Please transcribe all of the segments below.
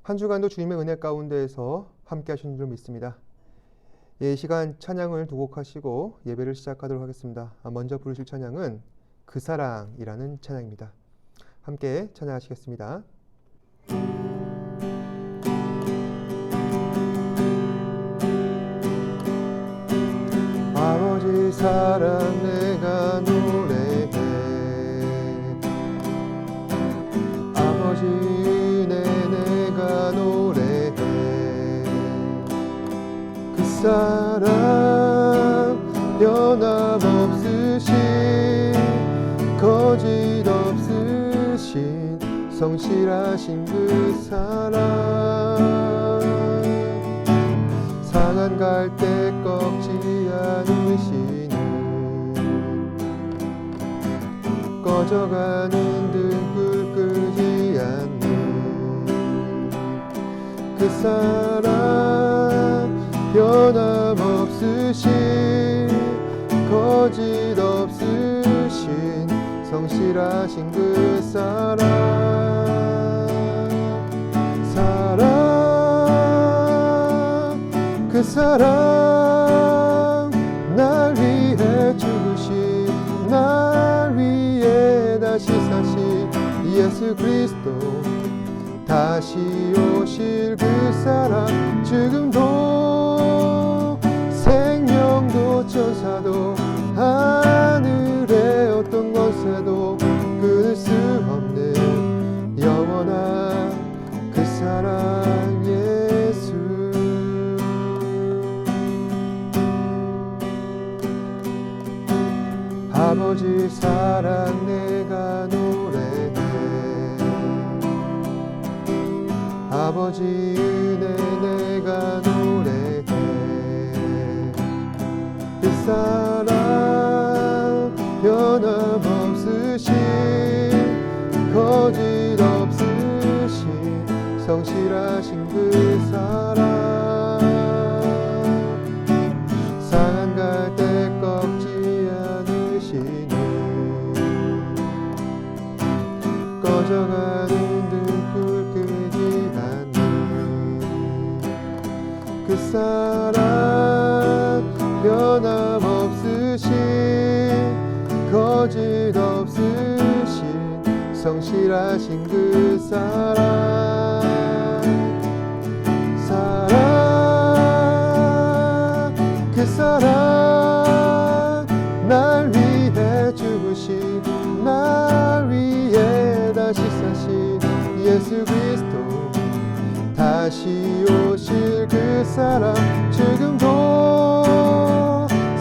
한 주간도 주님의 은혜 가운데에서 함께 하신 줄 믿습니다. 이 시간 찬양을 두 곡 하시고 예배를 시작하도록 하겠습니다. 먼저 부르실 찬양은 그 사랑이라는 찬양입니다. 함께 찬양하시겠습니다. 아버지 사랑 내가 노래해, 아버지 내가 노래해. 그 사랑 변함없으신 거짓 없으신 성실하신 그 사랑, 상한 갈대 꺾지 않으시는 꺼져가는 등불 끄지 않는 그 사랑, 변함없으신 거짓 없으신 성실하신 그 사랑, 그 사랑 날 위해 죽으신, 날 위해 다시 사신 예수 그리스도, 다시 오실 그 사랑, 지금도 생명도 천사도 하늘의 어떤 것에도 끊을 수 없는 영원한 그 사랑 예수. 아버지 사랑 내가 노래해, 아버지 은혜 내가 노래해. 그 사랑 변함없으신 거짓 없으신 성실하신 그 사랑, 상한 갈대 꺾지 않으시는 꺼져가는 등불 끄지 않는 그 사랑, 변함없으신 거짓 없으신 성실하신 그 사랑, 그 사랑 날 위해 죽으신, 날 위해 다시 사신 예수 그리스도, 다시 오실 그 사랑, 지금도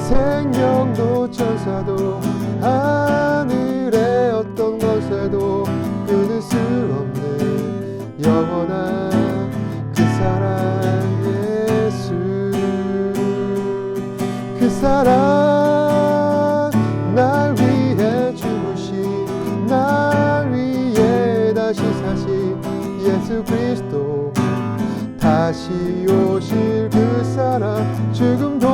생명도 천사도 하늘의 어떤 것에도 끊을 수 없는 영원한 그 사랑 예수. 그 사랑 날 위해 죽으신, 날 위해 다시 사신 예수 그리스도, 다시 오실 그 사랑, 지금도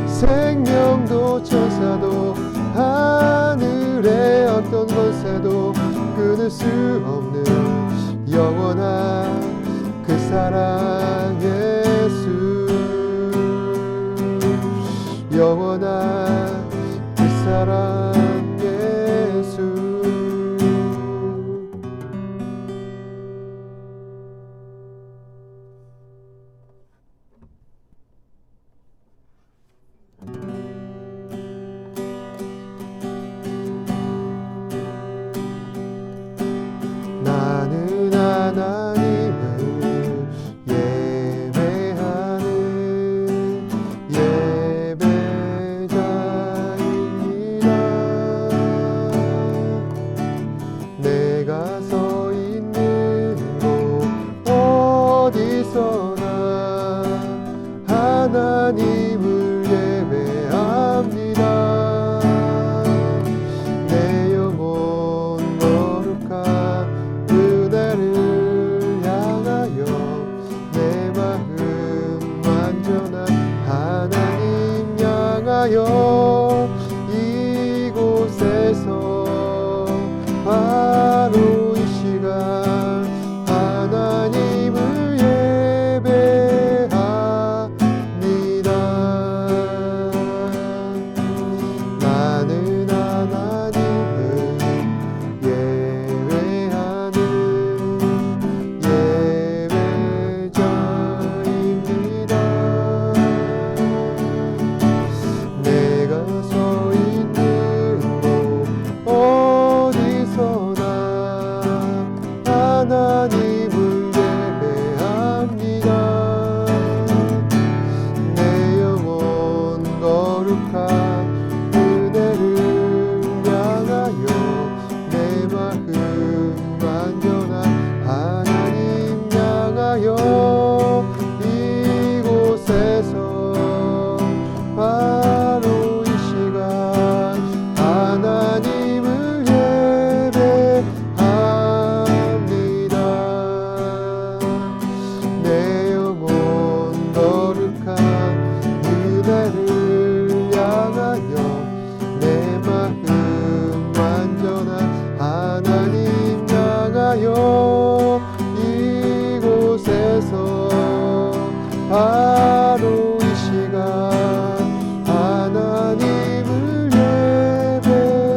생명도 천사도 하늘의 어떤 것에도 끊을 수 없는 영원한 그 사랑 예수. 영원한 그 사랑 예수. 나는 하나님을 예배하는 예배자이다. 내가 서 있는 곳 어디서나 하나님을 예배합니다. 내 영혼 거룩한 은혜를 향하여, 내 마음 완전한 하나님 향하여, 이곳에서 바로 이 시간 하나님 거룩한 은혜를 향하여 내 마음 완전한 하나님 향하여 이곳에서 바로 이 시간 하나님을 예배합니다. 내 영혼 거룩한 은혜를 향하여 내 마음 완전한 하나님 향하여 이곳에서 바로 이 시간 하나님을 예배합니다.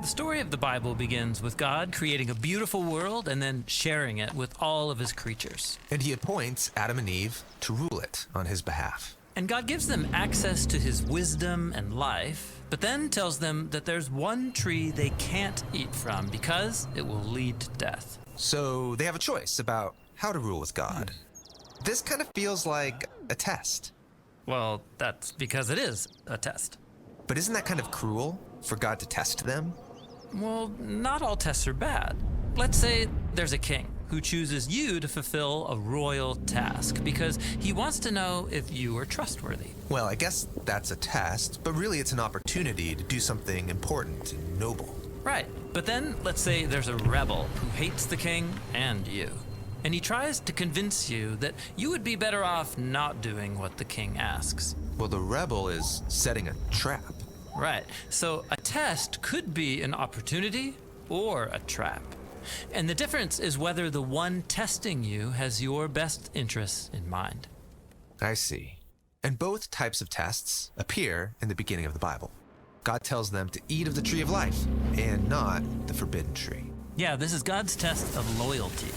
The story of the Bible begins with God creating a beautiful world and then sharing it with all of his creatures. And he appoints Adam and Eve to rule it on his behalf. And God gives them access to his wisdom and life, but then tells them that there's one tree they can't eat from because it will lead to death. So they have a choice about how to rule with God. This kind of feels like a test. Well, that's because it is a test. But isn't that kind of cruel for God to test them? Well, not all tests are bad. Let's say there's a king who chooses you to fulfill a royal task because he wants to know if you are trustworthy. Well, I guess that's a test, but really it's an opportunity to do something important and noble. Right, but then let's say there's a rebel who hates the king and you. And he tries to convince you that you would be better off not doing what the king asks. Well, the rebel is setting a trap. Right, so a test could be an opportunity or a trap. And the difference is whether the one testing you has your best interests in mind. I see. And both types of tests appear in the beginning of the Bible. God tells them to eat of the tree of life and not the forbidden tree. Yeah, this is God's test of loyalty.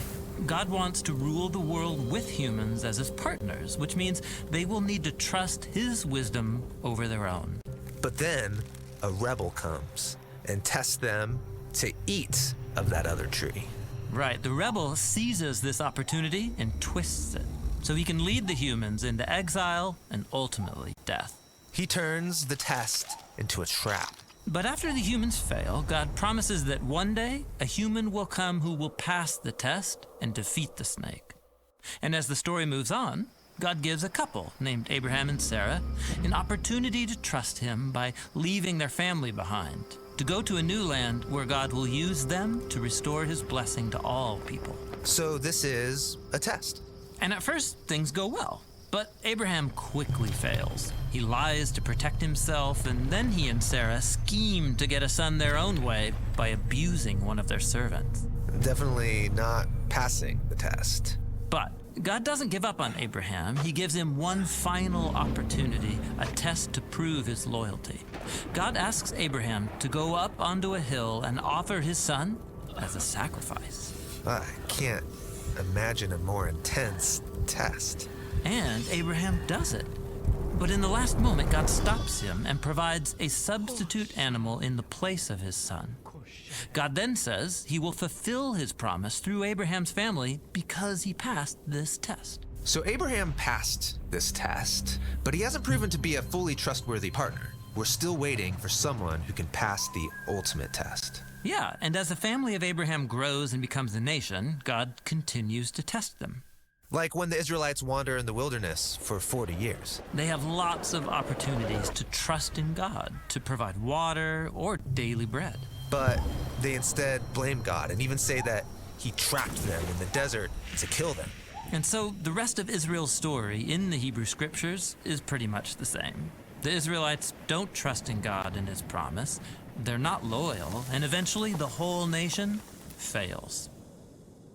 God wants to rule the world with humans as his partners, which means they will need to trust his wisdom over their own. But then a rebel comes and tests them to eat of that other tree. Right, the rebel seizes this opportunity and twists it, so he can lead the humans into exile and ultimately death. He turns the test into a trap. But after the humans fail, God promises that one day a human will come who will pass the test and defeat the snake. And as the story moves on, God gives a couple named Abraham and Sarah an opportunity to trust him by leaving their family behind, to go to a new land where God will use them to restore his blessing to all people. So this is a test. And at first, things go well. But Abraham quickly fails. He lies to protect himself, and then he and Sarah scheme to get a son their own way by abusing one of their servants. Definitely not passing the test. But God doesn't give up on Abraham. He gives him one final opportunity, a test to prove his loyalty. God asks Abraham to go up onto a hill and offer his son as a sacrifice. I can't imagine a more intense test. And Abraham does it. But in the last moment, God stops him and provides a substitute animal in the place of his son. God then says he will fulfill his promise through Abraham's family because he passed this test. So Abraham passed this test, but he hasn't proven to be a fully trustworthy partner. We're still waiting for someone who can pass the ultimate test. Yeah, and as the family of Abraham grows and becomes a nation, God continues to test them. Like when the Israelites wander in the wilderness for 40 years. They have lots of opportunities to trust in God, to provide water or daily bread. But They instead blame God and even say that he trapped them in the desert to kill them. And so the rest of Israel's story in the Hebrew scriptures is pretty much the same. The Israelites don't trust in God and his promise. They're not loyal, and eventually the whole nation fails.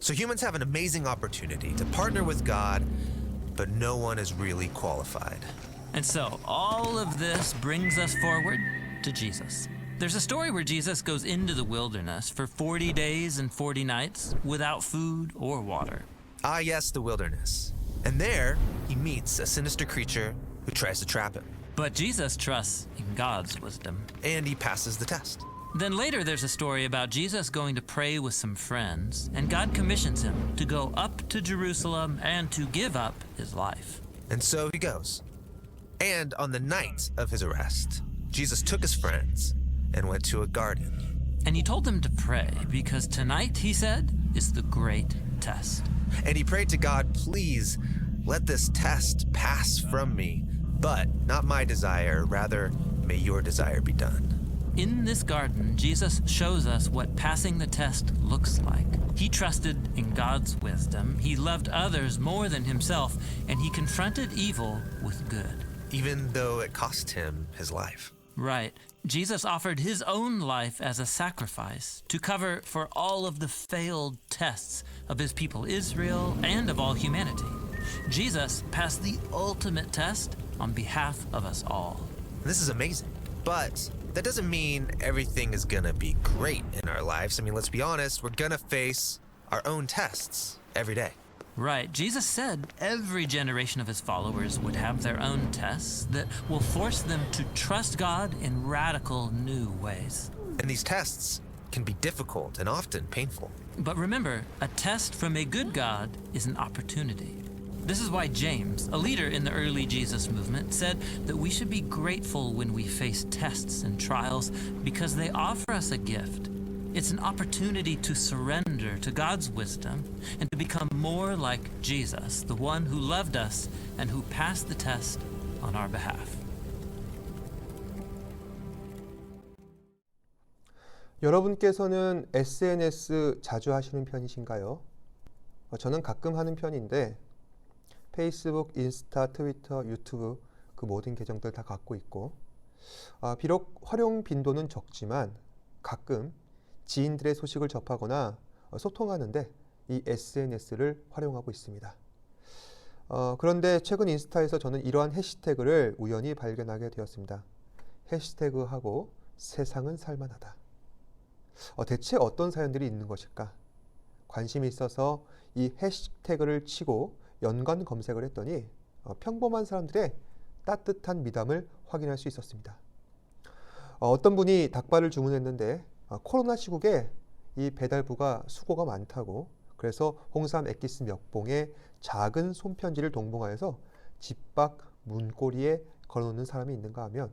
So humans have an amazing opportunity to partner with God, but no one is really qualified. And so all of this brings us forward to Jesus. There's a story where Jesus goes into the wilderness for 40 days and 40 nights without food or water. Ah, yes, the wilderness. And there, he meets a sinister creature who tries to trap him. But Jesus trusts in God's wisdom. And he passes the test. Then later there's a story about Jesus going to pray with some friends, and God commissions him to go up to Jerusalem and to give up his life. And so he goes. And on the night of his arrest, Jesus took his friends and went to a garden. And he told them to pray because tonight, he said, is the great test. And he prayed to God, please let this test pass from me, but not my desire, rather may your desire be done. In this garden, Jesus shows us what passing the test looks like. He trusted in God's wisdom, he loved others more than himself, and he confronted evil with good. Even though it cost him his life. Right. Jesus offered his own life as a sacrifice to cover for all of the failed tests of his people Israel and of all humanity. Jesus passed the ultimate test on behalf of us all. This is amazing, but that doesn't mean everything is gonna be great in our lives. I mean, let's be honest, we're gonna face our own tests every day. Right. Jesus said every generation of his followers would have their own tests that will force them to trust God in radical new ways. And these tests can be difficult and often painful. But remember, a test from a good God is an opportunity. This is why James, a leader in the early Jesus movement, said that we should be grateful when we face tests and trials because they offer us a gift. It's an opportunity to surrender to God's wisdom and to become more like Jesus, the one who loved us and who passed the test on our behalf. 여러분께서는 SNS 자주 하시는 편이신가요? 저는 가끔 하는 편인데 페이스북, 인스타, 트위터, 유튜브 그 모든 계정들 다 갖고 있고 비록 활용 빈도는 적지만 가끔 지인들의 소식을 접하거나 소통하는데 이 SNS를 활용하고 있습니다. 그런데 최근 인스타에서 저는 이러한 해시태그를 우연히 발견하게 되었습니다. 해시태그하고 세상은 살만하다. 대체 어떤 사연들이 있는 것일까? 관심이 있어서 이 해시태그를 치고 연관 검색을 했더니 평범한 사람들의 따뜻한 미담을 확인할 수 있었습니다. 어떤 분이 닭발을 주문했는데 코로나 시국에 이 배달부가 수고가 많다고 그래서 홍삼 엑기스 몇 봉에 작은 손편지를 동봉하여서 집 밖 문고리에 걸어놓는 사람이 있는가 하면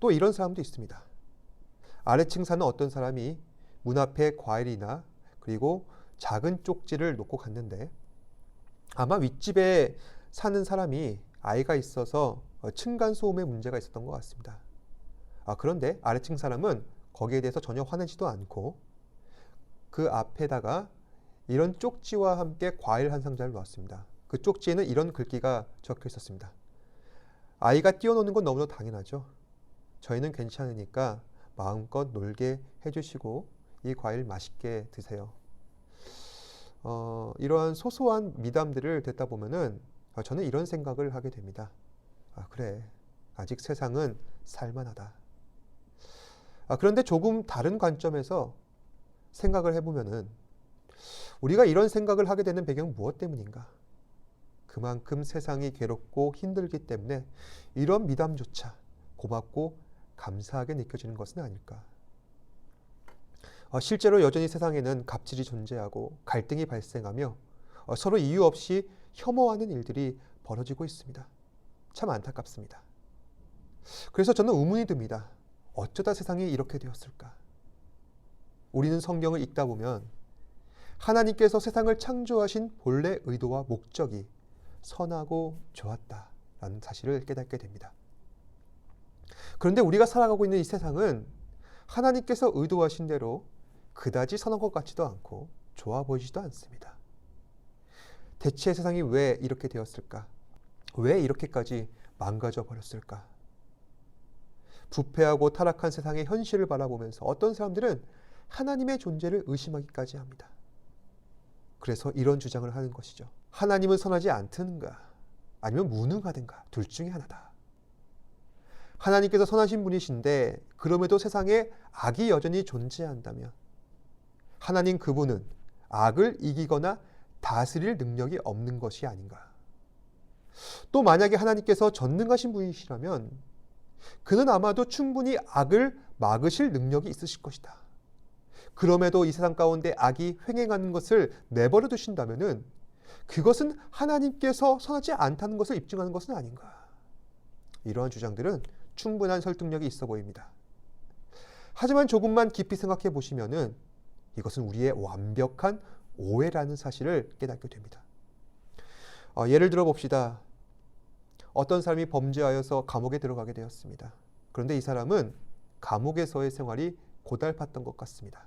또 이런 사람도 있습니다. 아래층 사는 어떤 사람이 문 앞에 과일이나 그리고 작은 쪽지를 놓고 갔는데 아마 윗집에 사는 사람이 아이가 있어서 층간소음에 문제가 있었던 것 같습니다. 그런데 아래층 사람은 거기에 대해서 전혀 화내지도 않고 그 앞에다가 이런 쪽지와 함께 과일 한 상자를 놓았습니다. 그 쪽지에는 이런 글귀가 적혀 있었습니다. 아이가 뛰어노는 건 너무나 당연하죠. 저희는 괜찮으니까 마음껏 놀게 해주시고 이 과일 맛있게 드세요. 이러한 소소한 미담들을 듣다 보면은 저는 이런 생각을 하게 됩니다. 그래, 아직 세상은 살만하다. 그런데 조금 다른 관점에서 생각을 해보면은 우리가 이런 생각을 하게 되는 배경은 무엇 때문인가? 그만큼 세상이 괴롭고 힘들기 때문에 이런 미담조차 고맙고 감사하게 느껴지는 것은 아닐까? 실제로 여전히 세상에는 갑질이 존재하고 갈등이 발생하며 서로 이유 없이 혐오하는 일들이 벌어지고 있습니다. 참 안타깝습니다. 그래서 저는 의문이 듭니다. 어쩌다 세상이 이렇게 되었을까? 우리는 성경을 읽다 보면 하나님께서 세상을 창조하신 본래 의도와 목적이 선하고 좋았다라는 사실을 깨닫게 됩니다. 그런데 우리가 살아가고 있는 이 세상은 하나님께서 의도하신 대로 그다지 선한 것 같지도 않고 좋아 보이지도 않습니다. 대체 세상이 왜 이렇게 되었을까? 왜 이렇게까지 망가져 버렸을까? 부패하고 타락한 세상의 현실을 바라보면서 어떤 사람들은 하나님의 존재를 의심하기까지 합니다. 그래서 이런 주장을 하는 것이죠. 하나님은 선하지 않든가 아니면 무능하든가 둘 중에 하나다. 하나님께서 선하신 분이신데 그럼에도 세상에 악이 여전히 존재한다면 하나님 그분은 악을 이기거나 다스릴 능력이 없는 것이 아닌가. 또 만약에 하나님께서 전능하신 분이시라면 그는 아마도 충분히 악을 막으실 능력이 있으실 것이다. 그럼에도 이 세상 가운데 악이 횡행하는 것을 내버려 두신다면 그것은 하나님께서 선하지 않다는 것을 입증하는 것은 아닌가. 이러한 주장들은 충분한 설득력이 있어 보입니다. 하지만 조금만 깊이 생각해 보시면은 이것은 우리의 완벽한 오해라는 사실을 깨닫게 됩니다. 예를 들어 봅시다. 어떤 사람이 범죄하여서 감옥에 들어가게 되었습니다. 그런데 이 사람은 감옥에서의 생활이 고달팠던 것 같습니다.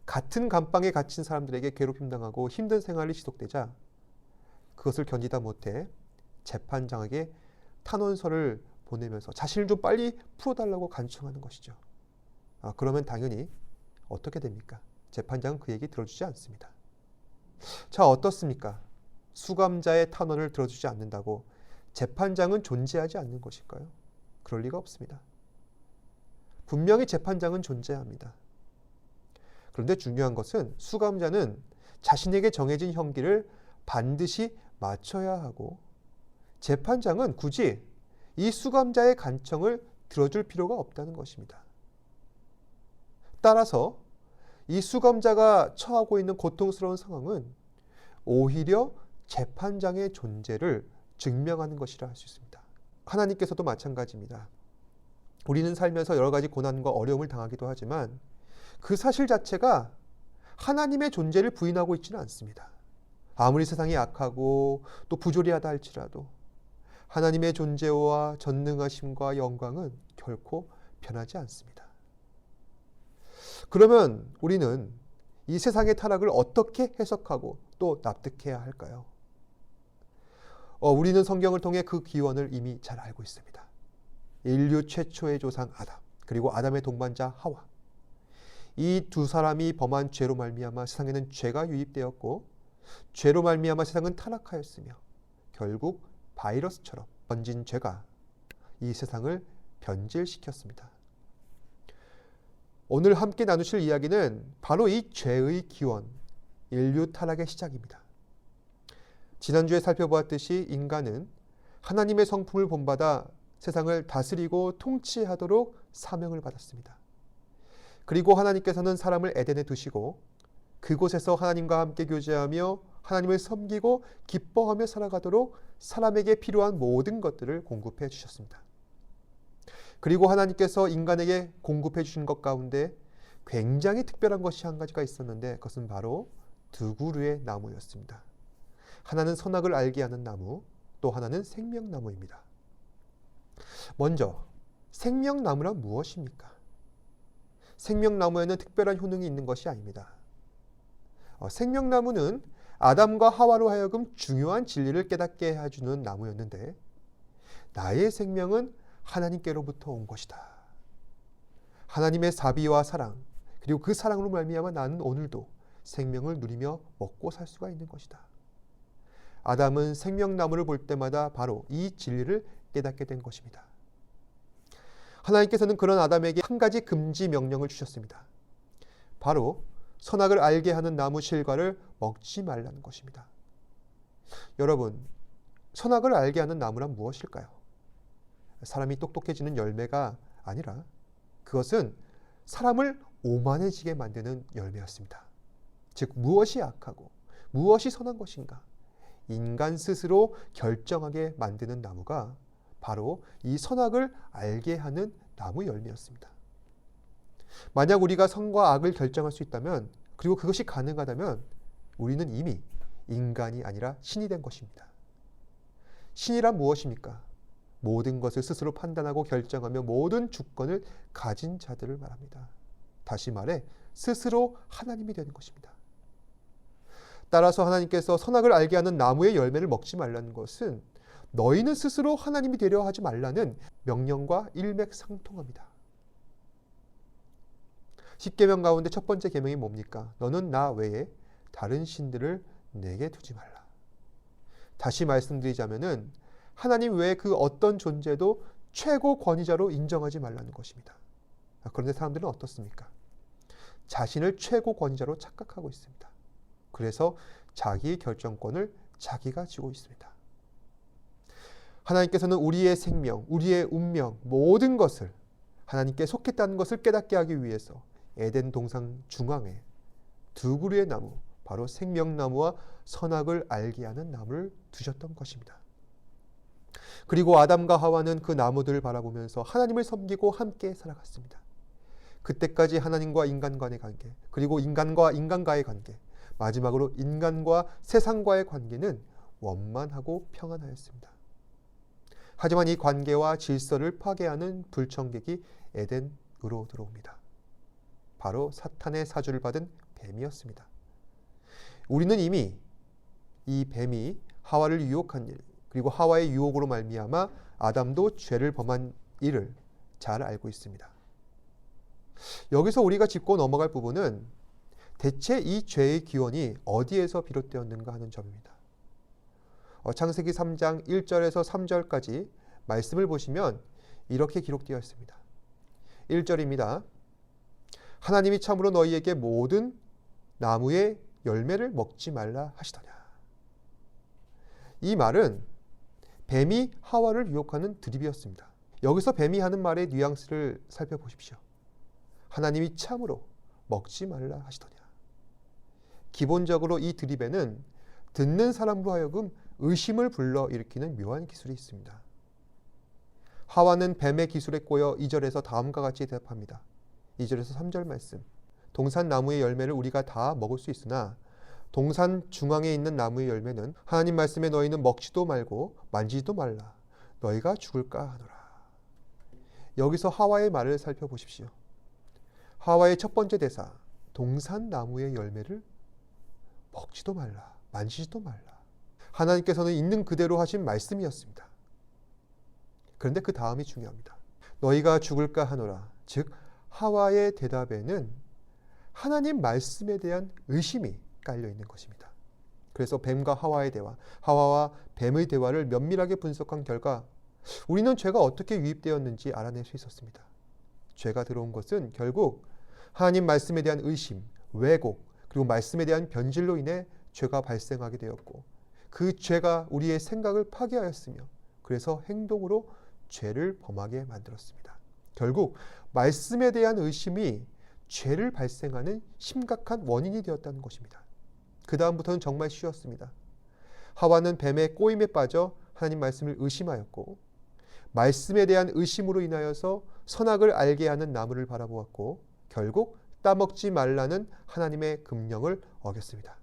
같은 감방에 갇힌 사람들에게 괴롭힘당하고 힘든 생활이 지속되자 그것을 견디다 못해 재판장에게 탄원서를 보내면서 자신을 좀 빨리 풀어달라고 간청하는 것이죠. 그러면 당연히 어떻게 됩니까? 재판장은 그 얘기 들어주지 않습니다. 자, 어떻습니까? 수감자의 탄원을 들어주지 않는다고 재판장은 존재하지 않는 것일까요? 그럴 리가 없습니다. 분명히 재판장은 존재합니다. 그런데 중요한 것은 수감자는 자신에게 정해진 형기를 반드시 맞춰야 하고 재판장은 굳이 이 수감자의 간청을 들어줄 필요가 없다는 것입니다. 따라서 이 수감자가 처하고 있는 고통스러운 상황은 오히려 재판장의 존재를 증명하는 것이라 할 수 있습니다. 하나님께서도 마찬가지입니다. 우리는 살면서 여러 가지 고난과 어려움을 당하기도 하지만 그 사실 자체가 하나님의 존재를 부인하고 있지는 않습니다. 아무리 세상이 악하고 또 부조리하다 할지라도 하나님의 존재와 전능하심과 영광은 결코 변하지 않습니다. 그러면 우리는 이 세상의 타락을 어떻게 해석하고 또 납득해야 할까요? 우리는 성경을 통해 그 기원을 이미 잘 알고 있습니다. 인류 최초의 조상 아담, 그리고 아담의 동반자 하와. 이 두 사람이 범한 죄로 말미암아 세상에는 죄가 유입되었고 죄로 말미암아 세상은 타락하였으며 결국 바이러스처럼 번진 죄가 이 세상을 변질시켰습니다. 오늘 함께 나누실 이야기는 바로 이 죄의 기원, 인류 타락의 시작입니다. 지난주에 살펴보았듯이 인간은 하나님의 성품을 본받아 세상을 다스리고 통치하도록 사명을 받았습니다. 그리고 하나님께서는 사람을 에덴에 두시고 그곳에서 하나님과 함께 교제하며 하나님을 섬기고 기뻐하며 살아가도록 사람에게 필요한 모든 것들을 공급해 주셨습니다. 그리고 하나님께서 인간에게 공급해 주신 것 가운데 굉장히 특별한 것이 한 가지가 있었는데 그것은 바로 두 그루의 나무였습니다. 하나는 선악을 알게 하는 나무, 또 하나는 생명나무입니다. 먼저 생명나무란 무엇입니까? 생명나무에는 특별한 효능이 있는 것이 아닙니다. 생명나무는 아담과 하와로 하여금 중요한 진리를 깨닫게 해주는 나무였는데 나의 생명은 하나님께로부터 온 것이다. 하나님의 자비와 사랑, 그리고 그 사랑으로 말미암아 나는 오늘도 생명을 누리며 먹고 살 수가 있는 것이다. 아담은 생명나무를 볼 때마다 바로 이 진리를 깨닫게 된 것입니다. 하나님께서는 그런 아담에게 한 가지 금지 명령을 주셨습니다. 바로 선악을 알게 하는 나무 실과를 먹지 말라는 것입니다. 여러분, 선악을 알게 하는 나무란 무엇일까요? 사람이 똑똑해지는 열매가 아니라 그것은 사람을 오만해지게 만드는 열매였습니다. 즉 무엇이 악하고 무엇이 선한 것인가 인간 스스로 결정하게 만드는 나무가 바로 이 선악을 알게 하는 나무 열매였습니다. 만약 우리가 선과 악을 결정할 수 있다면 그리고 그것이 가능하다면 우리는 이미 인간이 아니라 신이 된 것입니다. 신이란 무엇입니까? 모든 것을 스스로 판단하고 결정하며 모든 주권을 가진 자들을 말합니다. 다시 말해 스스로 하나님이 되는 것입니다. 따라서 하나님께서 선악을 알게 하는 나무의 열매를 먹지 말라는 것은 너희는 스스로 하나님이 되려 하지 말라는 명령과 일맥상통합니다. 10계명 가운데 첫 번째 계명이 뭡니까? 너는 나 외에 다른 신들을 내게 두지 말라. 다시 말씀드리자면은 하나님 외에 그 어떤 존재도 최고 권위자로 인정하지 말라는 것입니다. 그런데 사람들은 어떻습니까? 자신을 최고 권위자로 착각하고 있습니다. 그래서 자기의 결정권을 자기가 쥐고 있습니다. 하나님께서는 우리의 생명, 우리의 운명, 모든 것을 하나님께 속했다는 것을 깨닫게 하기 위해서 에덴 동산 중앙에 두 그루의 나무, 바로 생명나무와 선악을 알게 하는 나무를 두셨던 것입니다. 그리고 아담과 하와는 그 나무들을 바라보면서 하나님을 섬기고 함께 살아갔습니다. 그때까지 하나님과 인간 간의 관계, 그리고 인간과 인간과의 관계, 마지막으로 인간과 세상과의 관계는 원만하고 평안하였습니다. 하지만 이 관계와 질서를 파괴하는 불청객이 에덴으로 들어옵니다. 바로 사탄의 사주를 받은 뱀이었습니다. 우리는 이미 이 뱀이 하와를 유혹한 일, 그리고 하와의 유혹으로 말미암아 아담도 죄를 범한 일을 잘 알고 있습니다. 여기서 우리가 짚고 넘어갈 부분은 대체 이 죄의 기원이 어디에서 비롯되었는가 하는 점입니다. 창세기 3장 1절에서 3절까지 말씀을 보시면 이렇게 기록되어 있습니다. 1절입니다. 하나님이 참으로 너희에게 모든 나무의 열매를 먹지 말라 하시더냐. 이 말은 뱀이 하와를 유혹하는 드립이었습니다. 여기서 뱀이 하는 말의 뉘앙스를 살펴보십시오. 하나님이 참으로 먹지 말라 하시더냐. 기본적으로 이 드립에는 듣는 사람으로 하여금 의심을 불러일으키는 묘한 기술이 있습니다. 하와는 뱀의 기술에 꼬여 2절에서 다음과 같이 대답합니다. 2절에서 3절 말씀. 동산 나무의 열매를 우리가 다 먹을 수 있으나 동산 중앙에 있는 나무의 열매는 하나님 말씀에 너희는 먹지도 말고 만지지도 말라. 너희가 죽을까 하노라. 여기서 하와의 말을 살펴보십시오. 하와의 첫 번째 대사, 동산 나무의 열매를 먹지도 말라, 만지지도 말라. 하나님께서는 있는 그대로 하신 말씀이었습니다. 그런데 그 다음이 중요합니다. 너희가 죽을까 하노라. 즉 하와의 대답에는 하나님 말씀에 대한 의심이 깔려 있는 것입니다. 그래서 뱀과 하와의 대화, 하와와 뱀의 대화를 면밀하게 분석한 결과 우리는 죄가 어떻게 유입되었는지 알아낼 수 있었습니다. 죄가 들어온 것은 결국 하나님 말씀에 대한 의심, 왜곡, 그리고 말씀에 대한 변질로 인해 죄가 발생하게 되었고 그 죄가 우리의 생각을 파괴하였으며 그래서 행동으로 죄를 범하게 만들었습니다. 결국 말씀에 대한 의심이 죄를 발생하는 심각한 원인이 되었다는 것입니다. 그 다음부터는 정말 쉬웠습니다. 하와는 뱀의 꼬임에 빠져 하나님 말씀을 의심하였고 말씀에 대한 의심으로 인하여서 선악을 알게 하는 나무를 바라보았고 결국 따먹지 말라는 하나님의 금령을 어겼습니다.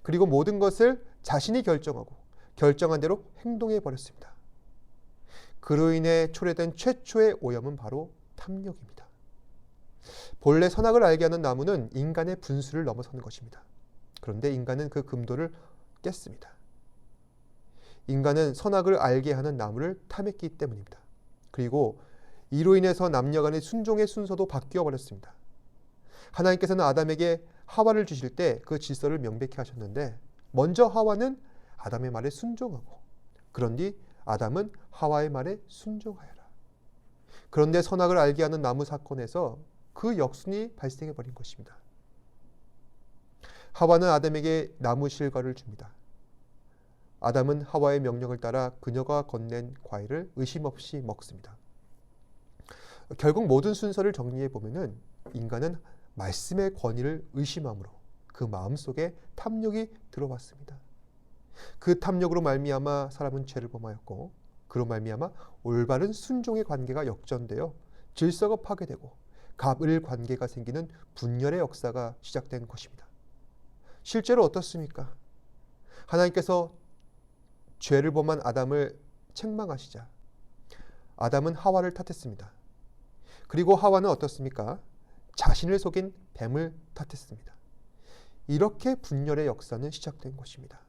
그리고 모든 것을 자신이 결정하고 결정한 대로 행동해 버렸습니다. 그로 인해 초래된 최초의 오염은 바로 탐욕입니다. 본래 선악을 알게 하는 나무는 인간의 분수를 넘어서는 것입니다. 그런데 인간은 그 금도를 깼습니다. 인간은 선악을 알게 하는 나무를 탐했기 때문입니다. 그리고 이로 인해서 남녀 간의 순종의 순서도 바뀌어 버렸습니다. 하나님께서는 아담에게 하와를 주실 때 그 질서를 명백히 하셨는데 먼저 하와는 아담의 말에 순종하고 그런 뒤 아담은 하와의 말에 순종하여라. 그런데 선악을 알게 하는 나무 사건에서 그 역순이 발생해 버린 것입니다. 하와는 아담에게 나무 실과를 줍니다. 아담은 하와의 명령을 따라 그녀가 건넨 과일을 의심 없이 먹습니다. 결국 모든 순서를 정리해 보면은 인간은 말씀의 권위를 의심함으로 그 마음속에 탐욕이 들어왔습니다. 그 탐욕으로 말미암아 사람은 죄를 범하였고 그로 말미암아 올바른 순종의 관계가 역전되어 질서가 파괴되고 갑을 관계가 생기는 분열의 역사가 시작된 것입니다. 실제로 어떻습니까? 하나님께서 죄를 범한 아담을 책망하시자 아담은 하와를 탓했습니다. 그리고 하와는 어떻습니까? 자신을 속인 뱀을 탓했습니다. 이렇게 분열의 역사는 시작된 것입니다.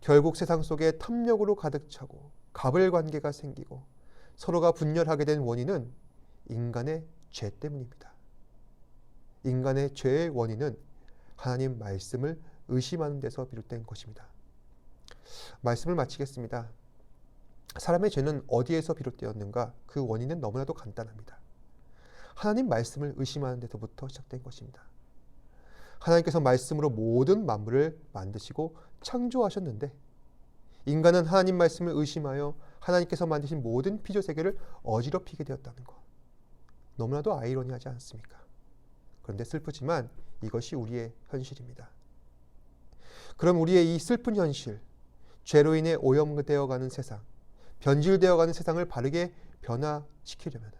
결국 세상 속에 탐욕으로 가득 차고 가불관계가 생기고 서로가 분열하게 된 원인은 인간의 죄 때문입니다. 인간의 죄의 원인은 하나님 말씀을 의심하는 데서 비롯된 것입니다. 말씀을 마치겠습니다. 사람의 죄는 어디에서 비롯되었는가? 그 원인은 너무나도 간단합니다. 하나님 말씀을 의심하는 데서부터 시작된 것입니다. 하나님께서 말씀으로 모든 만물을 만드시고 창조하셨는데 인간은 하나님 말씀을 의심하여 하나님께서 만드신 모든 피조세계를 어지럽히게 되었다는 것. 너무나도 아이러니하지 않습니까? 그런데 슬프지만 이것이 우리의 현실입니다. 그럼 우리의 이 슬픈 현실, 죄로 인해 오염되어가는 세상, 변질되어가는 세상을 바르게 변화시키려면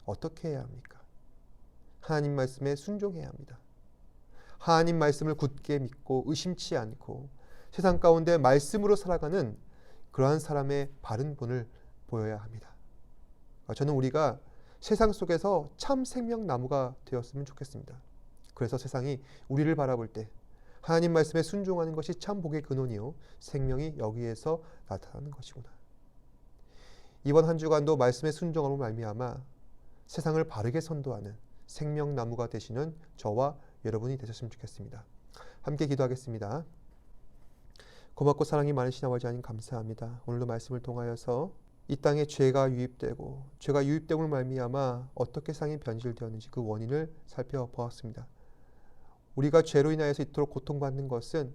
어떻게 해야 합니까? 하나님 말씀에 순종해야 합니다. 하나님 말씀을 굳게 믿고 의심치 않고 세상 가운데 말씀으로 살아가는 그러한 사람의 바른 본을 보여야 합니다. 저는 우리가 세상 속에서 참 생명나무가 되었으면 좋겠습니다. 그래서 세상이 우리를 바라볼 때 하나님 말씀에 순종하는 것이 참 복의 근원이요 생명이 여기에서 나타나는 것이구나. 이번 한 주간도 말씀에 순종함으로 말미암아 세상을 바르게 선도하는 생명나무가 되시는 저와 여러분이 되셨으면 좋겠습니다. 함께 기도하겠습니다. 고맙고 사랑이 많으신 아버지 하나님 감사합니다. 오늘도 말씀을 통하여서 이 땅에 죄가 유입되고 죄가 유입됨을 말미암아 어떻게 세상이 변질되었는지 그 원인을 살펴보았습니다. 우리가 죄로 인하여서 이토록 고통받는 것은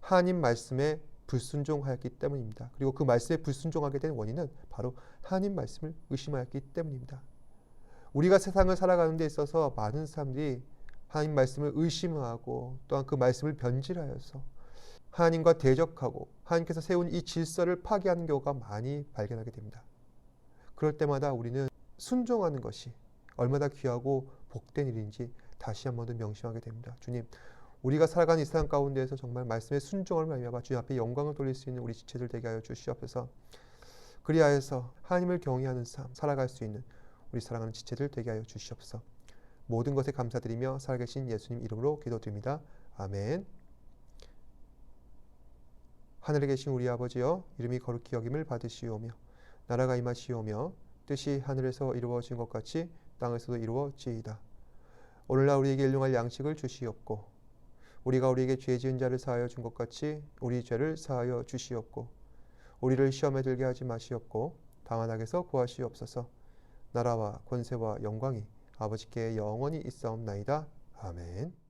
하나님 말씀에 불순종하였기 때문입니다. 그리고 그 말씀에 불순종하게 된 원인은 바로 하나님 말씀을 의심하였기 때문입니다. 우리가 세상을 살아가는 데 있어서 많은 사람들이 하나님 말씀을 의심하고 또한 그 말씀을 변질하여서 하나님과 대적하고 하나님께서 세운 이 질서를 파괴하는 경우가 많이 발견하게 됩니다. 그럴 때마다 우리는 순종하는 것이 얼마나 귀하고 복된 일인지 다시 한 번 더 명심하게 됩니다. 주님, 우리가 살아가는 이 세상 가운데에서 정말 말씀에 순종을 말미암아 주님 앞에 영광을 돌릴 수 있는 우리 지체들 되게 하여 주시옵소서. 그리하여서 하나님을 경외하는 삶 살아갈 수 있는 우리 사랑하는 지체들 되게 하여 주시옵소서. 모든 것에 감사드리며 살아계신 예수님 이름으로 기도드립니다. 아멘. 하늘에 계신 우리 아버지여, 이름이 거룩히 여김을 받으시오며 나라가 임하시오며 뜻이 하늘에서 이루어진 것 같이 땅에서도 이루어지이다. 오늘날 우리에게 일용할 양식을 주시옵고 우리가 우리에게 죄 지은 자를 사하여 준 것 같이 우리 죄를 사하여 주시옵고 우리를 시험에 들게 하지 마시옵고 다만 악에서 구하시옵소서. 나라와 권세와 영광이 아버지께 영원히 있사옵나이다. 아멘.